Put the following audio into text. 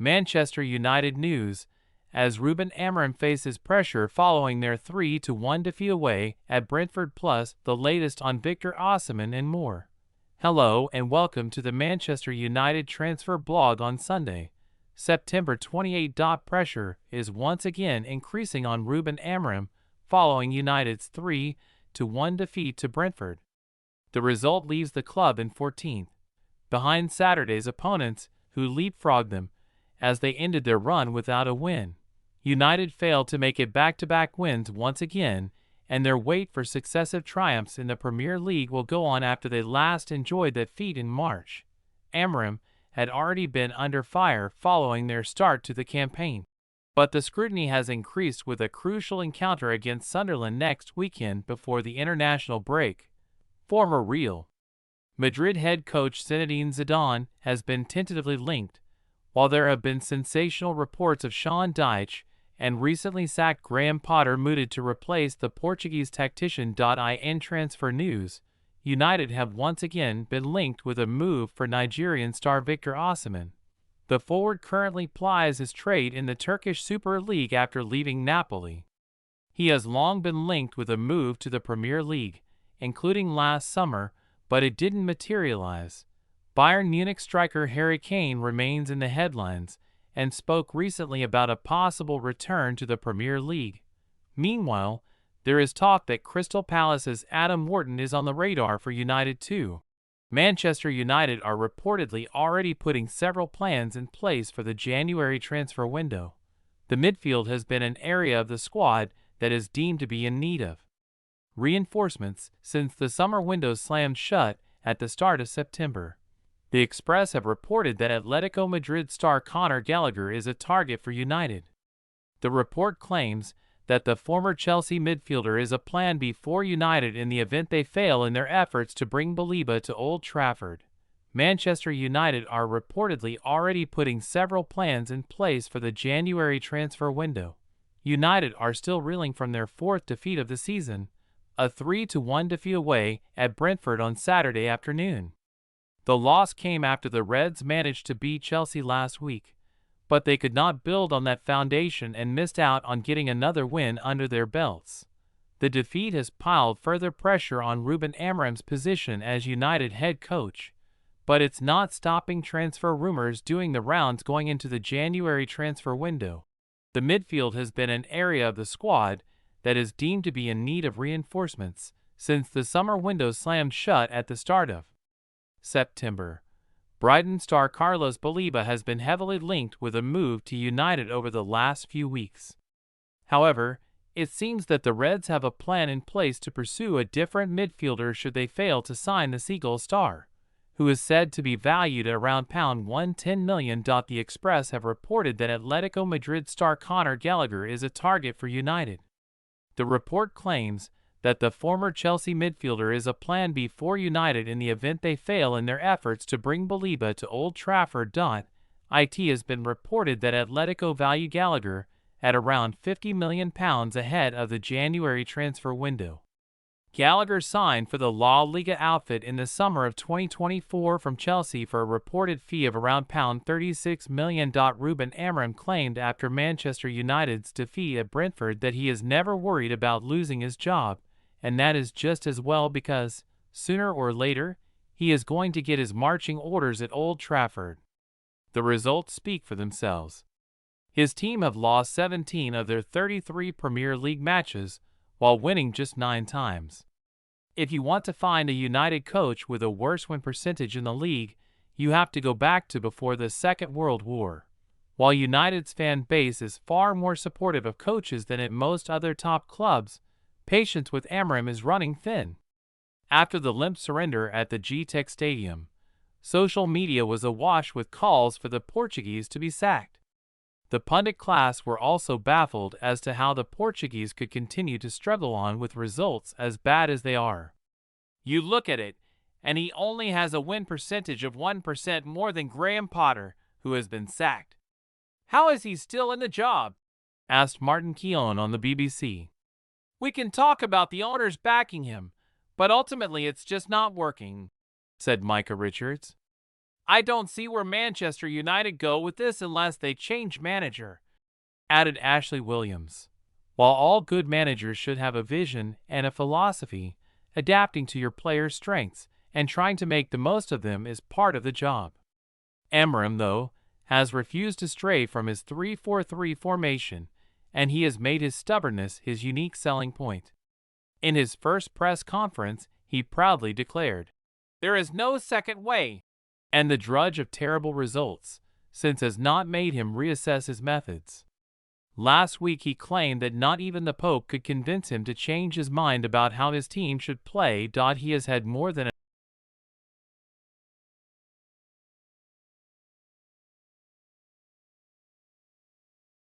Manchester United news, as Ruben Amorim faces pressure following their 3-1 defeat away at Brentford, plus the latest on Victor Osimhen and more. Hello and welcome to the Manchester United transfer blog on Sunday, September 28. Pressure is once again increasing on Ruben Amorim following United's 3-1 defeat to Brentford. The result leaves the club in 14th, behind Saturday's opponents who leapfrogged them as they ended their run without a win. United failed to make it back-to-back wins once again, and their wait for successive triumphs in the Premier League will go on after they last enjoyed that feat in March. Amorim had already been under fire following their start to the campaign, but the scrutiny has increased with a crucial encounter against Sunderland next weekend before the international break. Former Real Madrid head coach Zinedine Zidane has been tentatively linked, while there have been sensational reports of Sean Dyche and recently sacked Graham Potter mooted to replace the Portuguese tactician. In transfer news, United have once again been linked with a move for Nigerian star Victor Osimhen. The forward currently plies his trade in the Turkish Super League after leaving Napoli. He has long been linked with a move to the Premier League, including last summer, but it didn't materialize. Bayern Munich striker Harry Kane remains in the headlines and spoke recently about a possible return to the Premier League. Meanwhile, there is talk that Crystal Palace's Adam Wharton is on the radar for United too. Manchester United are reportedly already putting several plans in place for the January transfer window. The midfield has been an area of the squad that is deemed to be in need of reinforcements since the summer window slammed shut at the start of September. The Express have reported that Atletico Madrid star Conor Gallagher is a target for United. The report claims that the former Chelsea midfielder is a plan B for United in the event they fail in their efforts to bring Baleba to Old Trafford. Manchester United are reportedly already putting several plans in place for the January transfer window. United are still reeling from their fourth defeat of the season, a 3-1 defeat away at Brentford on Saturday afternoon. The loss came after the Reds managed to beat Chelsea last week, but they could not build on that foundation and missed out on getting another win under their belts. The defeat has piled further pressure on Ruben Amorim's position as United head coach, but it's not stopping transfer rumors doing the rounds going into the January transfer window. The midfield has been an area of the squad that is deemed to be in need of reinforcements since the summer window slammed shut at the start of September. Brighton star Carlos Baleba has been heavily linked with a move to United over the last few weeks. However, it seems that the Reds have a plan in place to pursue a different midfielder should they fail to sign the Seagull star, who is said to be valued at around £110 million. The Express have reported that Atletico Madrid star Conor Gallagher is a target for United. The report claims that the former Chelsea midfielder is a plan B for United in the event they fail in their efforts to bring Baleba to Old Trafford. It has been reported that Atletico value Gallagher at around £50 million ahead of the January transfer window. Gallagher signed for the La Liga outfit in the summer of 2024 from Chelsea for a reported fee of around £36 million. Ruben Amorim claimed after Manchester United's defeat at Brentford that he is never worried about losing his job, and that is just as well because, sooner or later, he is going to get his marching orders at Old Trafford. The results speak for themselves. His team have lost 17 of their 33 Premier League matches, while winning just 9 times. If you want to find a United coach with a worse win percentage in the league, you have to go back to before the Second World War. While United's fan base is far more supportive of coaches than at most other top clubs, patience with Amorim is running thin. After the limp surrender at the G-Tech Stadium, social media was awash with calls for the Portuguese to be sacked. The pundit class were also baffled as to how the Portuguese could continue to struggle on with results as bad as they are. You look at it, and he only has a win percentage of 1% more than Graham Potter, who has been sacked. How is he still in the job? Asked Martin Keown on the BBC. We can talk about the owners backing him, but ultimately it's just not working, said Micah Richards. I don't see where Manchester United go with this unless they change manager," added Ashley Williams. While all good managers should have a vision and a philosophy, adapting to your players' strengths and trying to make the most of them is part of the job. Amorim, though, has refused to stray from his 3-4-3 formation, and he has made his stubbornness his unique selling point. In his first press conference, he proudly declared, "There is no second way," and the drudge of terrible results since has not made him reassess his methods. Last week he claimed that not even the Pope could convince him to change his mind about how his team should play. He has had more than